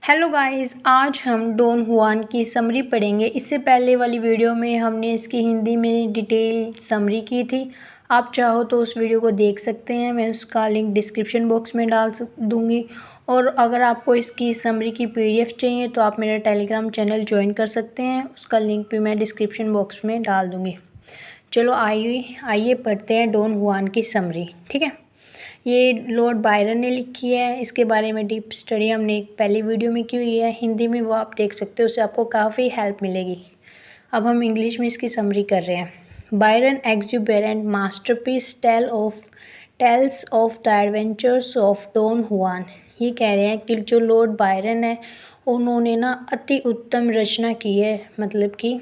Hello guys, आज हम don जुआन की समरी पढ़ेंगे। इससे पहले वाली वीडियो में हमने इसकी हिंदी में डिटेल समरी की थी। आप चाहो तो उस वीडियो को देख सकते हैं, मैं उसका लिंक डिस्क्रिप्शन बॉक्स में दूँगी। और अगर आपको इसकी समरी की पीडीएफ चाहिए तो आप मेरा टेलीग्राम चैनल ज्वाइन कर सकते हैं, उसका लिंक भी मैं डिस्क्रिप्शन बॉक्स में डाल दूँगी। चलो आइए पढ़ते हैं डॉन जुआन की समरी। ठीक है, ये लॉर्ड बायरन ने लिखी है। इसके बारे में डीप स्टडी हमने एक पहली वीडियो में की हुई है हिंदी में, वो आप देख सकते हो, उससे आपको काफ़ी हेल्प मिलेगी। अब हम इंग्लिश में इसकी समरी कर रहे हैं। Byron exuberant masterpiece tales of the adventures of Don Juan. ये कह रहे हैं कि जो लॉर्ड बायरन है उन्होंने ना अति उत्तम रचना की है, मतलब कि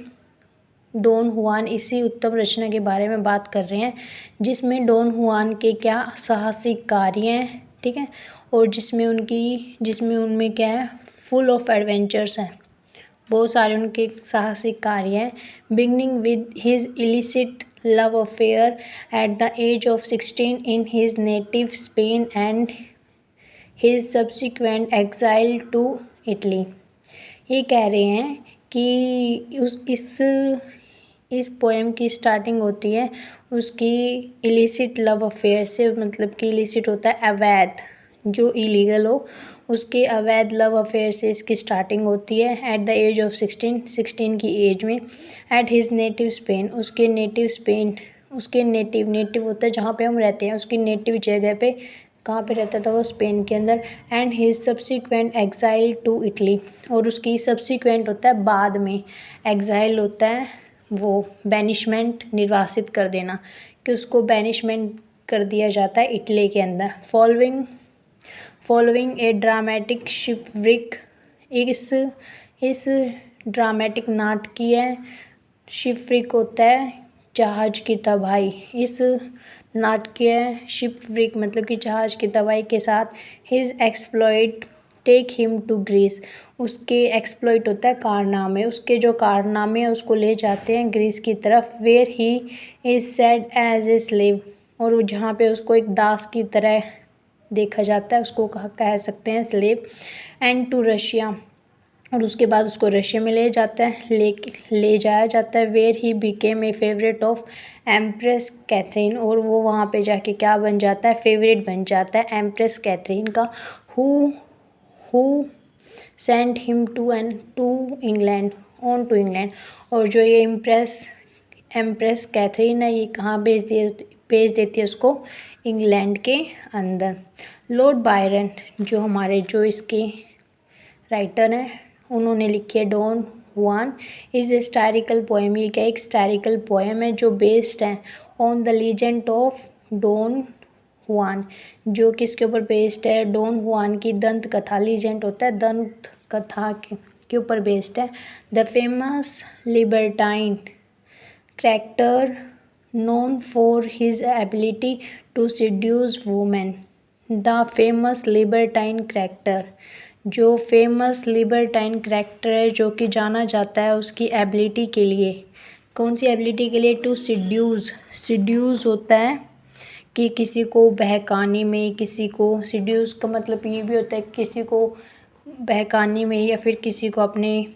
डॉन जुआन इसी उत्तम रचना के बारे में बात कर रहे हैं, जिसमें डॉन जुआन के क्या साहसिक कार्य हैं। ठीक है, और जिसमें उनमें क्या है, फुल ऑफ एडवेंचर्स हैं, बहुत सारे उनके साहसिक कार्य हैं। Beginning with his illicit love affair at the age of 16 in his native Spain and his subsequent exile to Italy. ये कह रहे हैं कि इस पोएम की स्टार्टिंग होती है उसकी इलिसिट लव अफेयर से, मतलब कि इलिसिट होता है अवैध, जो इलीगल हो, उसके अवैध लव अफेयर से इसकी स्टार्टिंग होती है। एट द एज ऑफ 16 की एज में। एट हिज नेटिव स्पेन, उसके नेटिव होता है जहाँ पे हम रहते हैं, उसकी नेटिव जगह पे कहाँ पे रहता था वो, स्पेन के अंदर। And his subsequent exile to Italy, और उसकी सब्सिक्वेंट होता है बाद में, एक्साइल होता है वो बैनिशमेंट, निर्वासित कर देना, कि उसको बैनिशमेंट कर दिया जाता है इटली के अंदर। फॉलोइंग ए ड्रामेटिक शिपव्रिक, इस ड्रामेटिक नाटकीय शिपव्रिक होता है जहाज की तबाही। इस नाटकीय शिपव्रिक मतलब कि जहाज की तबाही के साथ his exploit take him to Greece, उसके एक्सप्लॉइट होता है कारनामे, उसके जो कारनामे हैं उसको ले जाते हैं ग्रीस की तरफ। Where he is said as a slave, और वो जहाँ पे उसको एक दास की तरह देखा जाता है, उसको कह सकते हैं स्लेव। एंड टू रशिया, और उसके बाद उसको रशिया में ले जाया जाता है। Where he became a favourite of Empress Catherine, और वो वहाँ पे जाके क्या बन जाता है, फेवरेट बन जाता है एम्प्रेस कैथरीन का। Who sent him to England, और जो ये एम्प्रेस कैथरीन है, ये कहाँ भेज देती है उसको, इंग्लैंड के अंदर। लॉर्ड बायरन जो इसके राइटर हैं, उन्होंने लिखी है don Juan is a historical poem. ये क्या, एक हिस्टोरिकल पोएम है जो बेस्ड है on the legend of Don Juan, जो किसके ऊपर बेस्ड है, डॉन जुआन की दंत कथा। लीजेंड होता है दंत कथा के ऊपर बेस्ड है। The famous libertine character known for his ability to seduce women। The famous libertine character, जो फेमस लिबर्टाइन कैरेक्टर है, जो कि जाना जाता है उसकी एबिलिटी के लिए। कौन सी एबिलिटी के लिए, टू सिड्यूस होता है कि किसी को बहकाने में, किसी को सिड्यूस का मतलब ये भी होता है किसी को बहकाने में, या फिर किसी को अपने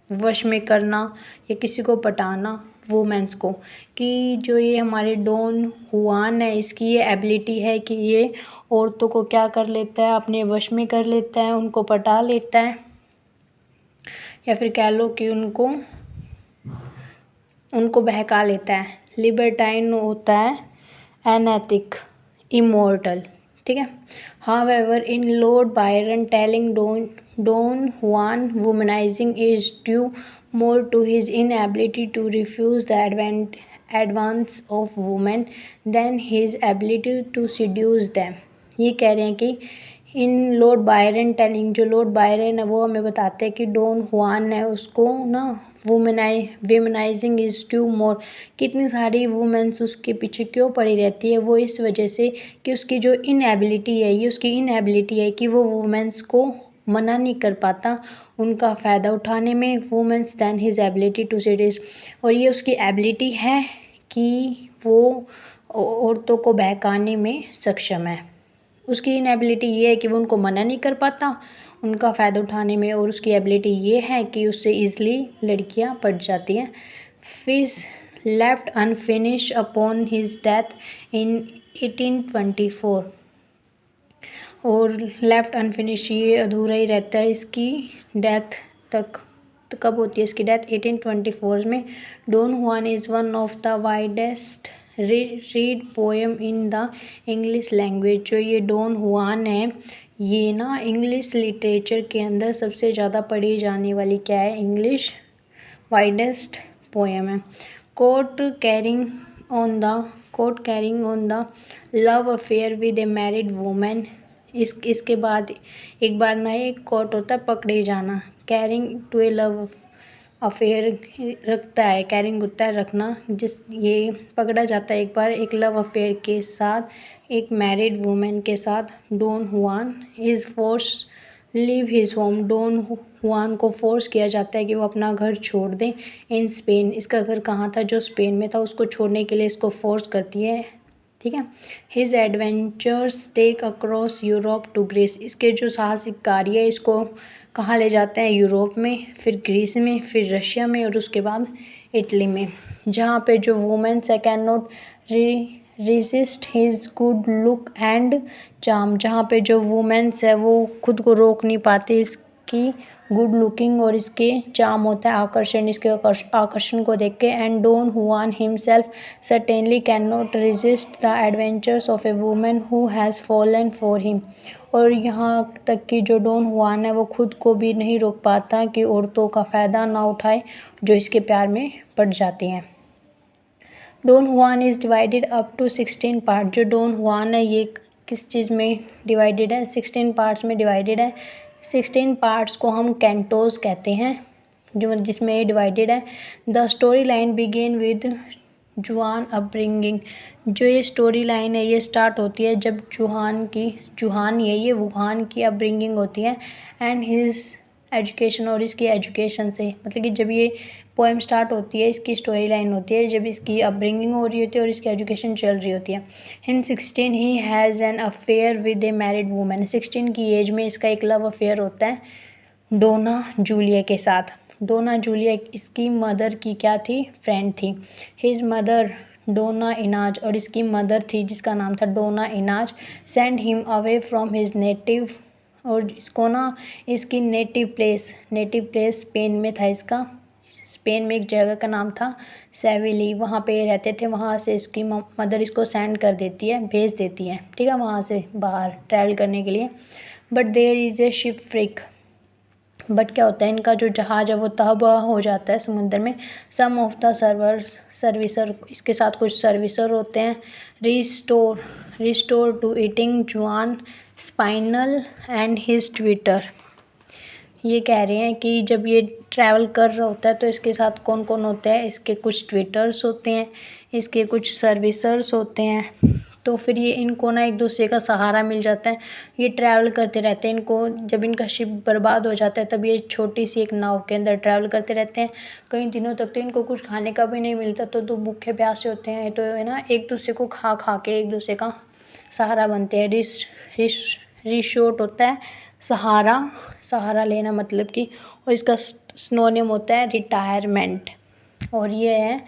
वश में करना, या किसी को पटाना वुमेन्स को। कि जो ये हमारे डॉन जुआन है, इसकी ये एबिलिटी है कि ये औरतों को क्या कर लेता है, अपने वश में कर लेता है, उनको पटा लेता है, या फिर कह लो कि उनको बहका लेता है। लिबर्टाइन होता है अनैतिक, इमोरटल। ठीक है। However in Lord Byron telling Don Juan womanising is due more to his inability to refuse the advance of women than his ability to seduce them। ये कह रहे हैं कि इन लॉर्ड बायरन टेलिंग, जो लॉर्ड बायरन है वो हमें बताते हैं कि डॉन जुआन है उसको ना वुमनाइजिंग इज टू मोर, कितनी सारी वुमेन्स उसके पीछे क्यों पड़ी रहती है, वो इस वजह से कि उसकी जो इनएबिलिटी है, ये उसकी इनएबिलिटी है कि वो वुमेन्स को मना नहीं कर पाता उनका फ़ायदा उठाने में। Womens than his ability to seduce, और ये उसकी एबिलिटी है कि वो औरतों को बहकाने में सक्षम है। उसकी इनएबिलिटी ये है कि वो उनको मना नहीं कर पाता, उनका फ़ायदा उठाने में, और उसकी एबिलिटी ये है कि उससे ईज़िली लड़कियां पट जाती हैं। Fees left unfinished upon his death in 1824, और लेफ्ट अनफिनिश ये अधूरा ही रहता है इसकी डेथ तक। तो कब होती है इसकी डेथ? 1824 में। Don Juan is one of the widest read poem in the English language. जो ये डॉन जुआन है, ये ना इंग्लिश लिटरेचर के अंदर सबसे ज़्यादा पढ़ी जाने वाली क्या है? इंग्लिश वाइडेस्ट पोएम है। Court carrying on the love affair with A married women. इसके बाद एक बार ना एक कोर्ट होता है पकड़े जाना। Carrying to a love affair रखता है, कैरिंग होता है रखना, ये पकड़ा जाता है एक बार एक लव अफेयर के साथ एक मैरिड वूमेन के साथ। Don Juan is force leave his home. Don Juan को फोर्स किया जाता है कि वो अपना घर छोड़ दें इन स्पेन। इसका घर कहाँ था? जो स्पेन में था, उसको छोड़ने के लिए इसको फोर्स करती है, ठीक है। His adventures take across Europe to Greece. इसके जो साहसिक कार्य है इसको कहाँ ले जाते हैं? यूरोप में, फिर ग्रीस में, फिर रशिया में, और उसके बाद इटली में। जहाँ पे जो वुमेन्स है can not resist his good look and charm. जहाँ पे जो वुमेन्स है वो खुद को रोक नहीं पाती इसकी गुड लुकिंग और इसके चार्म होता है आकर्षण, इसके आकर्षण को देख के। एंड डॉन जुआन himself certainly can not resist the adventures of a woman who has fallen for him. और यहाँ तक कि जो डॉन जुआन है वो खुद को भी नहीं रोक पाता कि औरतों का फ़ायदा ना उठाए जो इसके प्यार में पड़ जाती हैं। Don Juan is divided up to 16 part. जो डॉन जुआन है ये किस चीज़ में डिवाइडेड है? 16 पार्ट्स में डिवाइडेड है। 16 पार्ट्स को हम कैंटोज कहते हैं, जो जिसमें ये डिवाइडेड है। The story line begin with जुआन अपब्रिंगिंग। जो ये स्टोरी लाइन है ये स्टार्ट होती है जब जुहान ये वुहान की अपब्रिंगिंग होती है, एंड हिज एजुकेशन, और इसकी एजुकेशन से, मतलब कि जब ये पोएम स्टार्ट होती है इसकी स्टोरी लाइन होती है जब इसकी अपब्रिंगिंग हो रही होती है और इसकी एजुकेशन चल रही होती है। इन 16 he has an affair with A married women. 16 की एज में इसका एक लव अफेयर होता है डोना जूलिया के साथ। डोना जूलिया इसकी मदर की क्या थी? फ्रेंड थी। हिज मदर डोना इनाज, और इसकी मदर थी जिसका नाम था Donna Inez, send him away from his native. और इसको ना इसकी नेटिव प्लेस स्पेन में था इसका। स्पेन में एक जगह का नाम था सेविली, वहाँ पे रहते थे। वहाँ से इसकी मदर इसको सेंड कर देती है, भेज देती है, ठीक है, वहाँ से बाहर ट्रैवल करने के लिए। But there is a ship wreck. But क्या होता है, इनका जो जहाज़ है वो तबाह हो जाता है समुद्र में। सम ऑफ द सर्विसर, इसके साथ कुछ सर्विसर होते हैं। रिस्टोर टू ईटिंग जुआन स्पाइनल एंड हिज ट्विटर। ये कह रहे हैं कि जब ये ट्रैवल कर रहा होता है तो इसके साथ कौन कौन होते हैं? इसके कुछ ट्विटर्स होते हैं, इसके कुछ सर्विसर्स होते हैं। तो फिर ये इनको ना एक दूसरे का सहारा मिल जाता है। ये ट्रैवल करते रहते हैं। इनको जब इनका शिप बर्बाद हो जाता है तब ये छोटी सी एक नाव के अंदर ट्रैवल करते रहते हैं कई दिनों तक। तो इनको कुछ खाने का भी नहीं मिलता, तो भूखे प्यासे होते हैं, तो है ना एक दूसरे को खा खा के एक दूसरे का सहारा बनते हैं। रिशोर्ट होता है सहारा लेना, मतलब कि, और इसका सिनोनिम होता है रिटायरमेंट। और ये है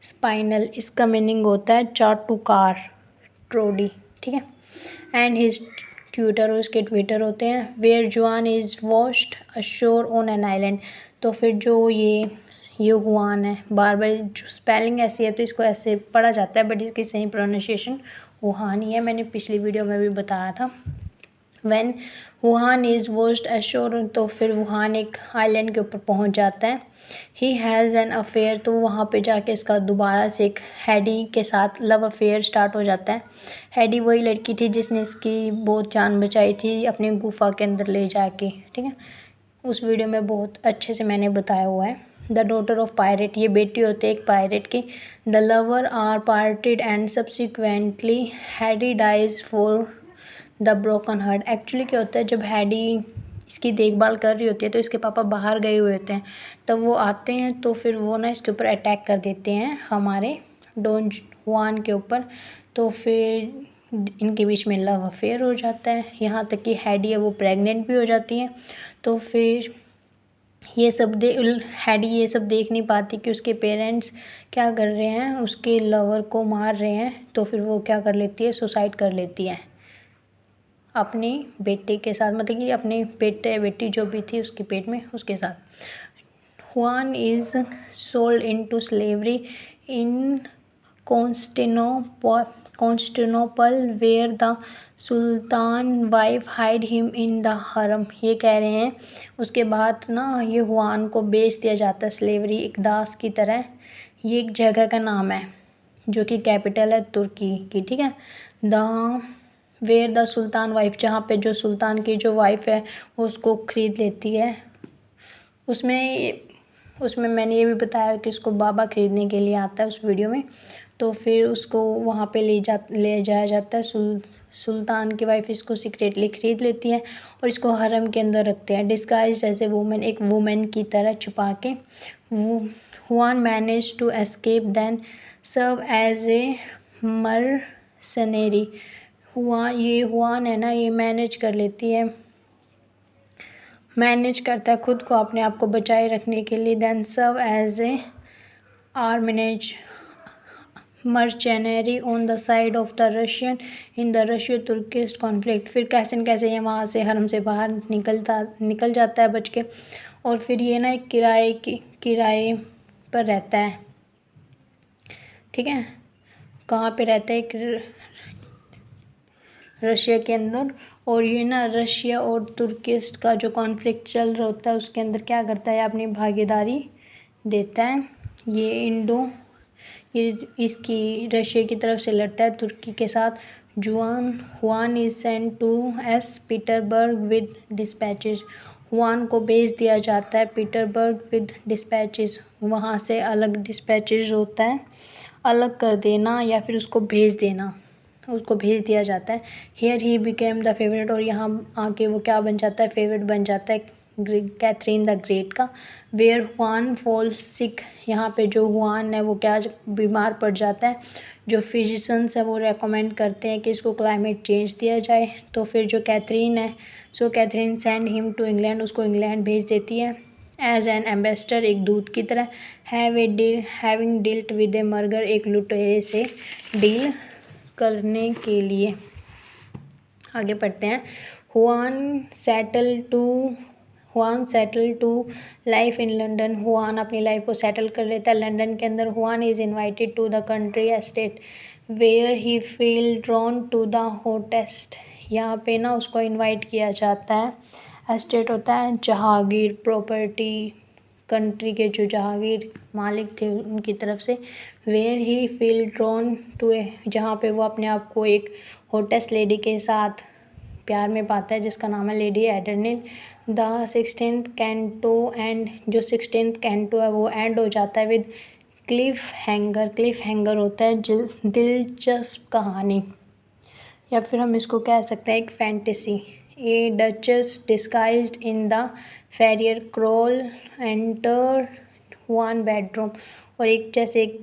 स्पाइनल, इसका मीनिंग होता है चाटुकार, ट्रोडी, ठीक है। एंड हिज ट्विटर, और इसके ट्विटर होते हैं वेयर जुआन is washed assure on an island. तो फिर जो ये जुआन है, बार बार जो स्पेलिंग ऐसी है तो इसको ऐसे पढ़ा जाता है, बट इसकी सही प्रोनाउंसिएशन वुहान ही है, मैंने पिछली वीडियो में भी बताया था। When Wuhan is washed assure, तो फिर वुहान एक आइलैंड के ऊपर पहुंच जाता है। ही हैज़ एन अफेयर, तो वहाँ पे जाके इसका दोबारा से एक हैडी के साथ लव अफेयर स्टार्ट हो जाता है। हैडी वही लड़की थी जिसने इसकी बहुत जान बचाई थी अपनी गुफा के अंदर ले जाके, ठीक है। उस वीडियो में बहुत अच्छे से मैंने बताया हुआ है। द डॉटर ऑफ पायरेट, ये बेटी होती है एक पायरेट की। The lover are parted and subsequently Haidee dies for the broken heart. Actually क्या होता है, जब हैडी इसकी देखभाल कर रही होती है तो इसके पापा बाहर गए हुए होते हैं, तब वो आते हैं तो फिर वो ना इसके ऊपर अटैक कर देते हैं हमारे डॉन जुआन के ऊपर। तो फिर इनके बीच में लव अफेयर हो जाता है, यहाँ तक कि हैडी है वो प्रेग्नेंट भी हो जाती है। तो फिर ये सब हैडी ये सब देख नहीं पाती कि उसके पेरेंट्स क्या कर रहे हैं, उसके लवर को मार रहे हैं। तो फिर वो क्या कर लेती है, सुसाइड कर लेती है अपने बेटे के साथ, मतलब कि अपने बेटे बेटी जो भी थी उसके पेट में उसके साथ। Juan is sold into slavery in Constantinople where the sultan wife hide him in the harem. ये कह रहे हैं उसके बाद ना ये हुआन को बेच दिया जाता है स्लेवरी, एक दास की तरह। ये एक जगह का नाम है जो कि कैपिटल है तुर्की की, ठीक है। The where the sultan wife, जहाँ पे जो सुल्तान की जो वाइफ है वो उसको खरीद लेती है। उसमें मैंने ये भी बताया कि उसको बाबा खरीदने के लिए आता है उस वीडियो में। तो फिर उसको वहाँ पे ले जाया जाता है। सुल्तान की वाइफ इसको सीक्रेटली खरीद लेती है और इसको हरम के अंदर रखते हैं डिस्गाइज्ड एज ए वुमेन, एक वुमेन की तरह छुपा के। Juan manage to escape then serve as a mercenary. Juan है ना, ये मैनेज करता है खुद को, अपने आप को बचाए रखने के लिए। Then serve as a Armenians mercenary on the side of the Russian in the Russo Turkish conflict. फिर कैसे न कैसे ये वहाँ से हरम से बाहर निकल जाता है बच के। और फिर ये ना एक किराए पर रहता है, ठीक है। कहाँ पे रहता है, एक रशिया के अंदर। और ये ना रशिया और तुर्किस्ट का जो कॉन्फ्लिक्ट चल रहा होता है उसके अंदर क्या करता है, अपनी भागीदारी देता है। ये इसकी रशिया की तरफ से लड़ता है तुर्की के साथ। Juan is sent to S Petersburg with dispatches. Juan को भेज दिया जाता है पीटरबर्ग विद डिस्पैचेज, वहाँ से अलग डिस्पैचेज होता है, अलग कर देना या फिर उसको भेज दिया जाता है। Here he became the favourite, और यहाँ आके वो क्या बन जाता है, फेवरेट बन जाता है कैथरीन द ग्रेट का। वेयर हुआन फॉल सिक, यहाँ पे जो हुआन है वो क्या बीमार पड़ जाता है। जो फिजिशंस है वो रेकमेंड करते हैं कि इसको क्लाइमेट चेंज दिया जाए। तो फिर जो कैथरीन है, Catherine send him to England, उसको इंग्लैंड भेज देती है एज एन एम्बेसडर, एक दूत की तरह। हैविंग डील्ट विद ए मर्गर, एक लुटेरे से डील करने के लिए। आगे पढ़ते हैं। Juan settle to life in London. Juan अपनी लाइफ को सेटल कर लेता है लंदन के अंदर। Juan is invited to the country estate where he feel drawn to the होटेस्ट। यहाँ पे ना उसको इनवाइट किया जाता है। एस्टेट होता है जहांगीर, प्रॉपर्टी, कंट्री के जो जहांगीर मालिक थे उनकी तरफ से। Where he feel drawn to a, जहाँ पे वो अपने आप को एक होटेस्ट लेडी के साथ प्यार में पाता है जिसका नाम है Lady Adeline. The 16th canto end, जो 16th कैंटो है वो एंड हो जाता है विद क्लिफ हैंगर होता है दिलचस्प कहानी, या फिर हम इसको कह सकते हैं एक fantasy. A duchess disguised in the friar cowl enter one bedroom, और एक जैसे एक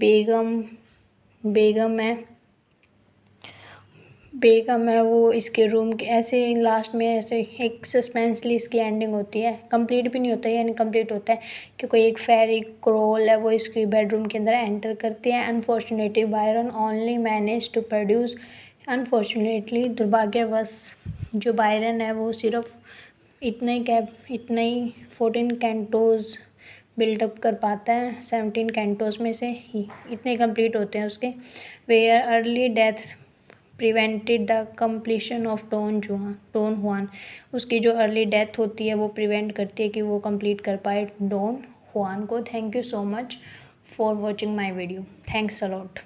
बेगम है वो इसके रूम के, ऐसे लास्ट में ऐसे एक सस्पेंसली इसकी एंडिंग होती है। कंप्लीट भी नहीं होता है, इनकम्प्लीट होता है कि कोई एक फेरी क्रॉल है वो इसकी बेडरूम के अंदर एंटर करती है। Unfortunately Byron only manage to produce, unfortunately दुर्भाग्यवश जो बायरन है वो सिर्फ इतना ही 14 कैंटोज़ बिल्डअप कर पाता है। 17 कैंटोज़ में से ही इतने कंप्लीट होते हैं उसके। Where early death prevented the completion of Don Juan, उसकी जो अर्ली डेथ होती है वो प्रिवेंट करती है कि वो कंप्लीट कर पाए डॉन हुआन को। Thank you so much for watching my video. Thanks a lot.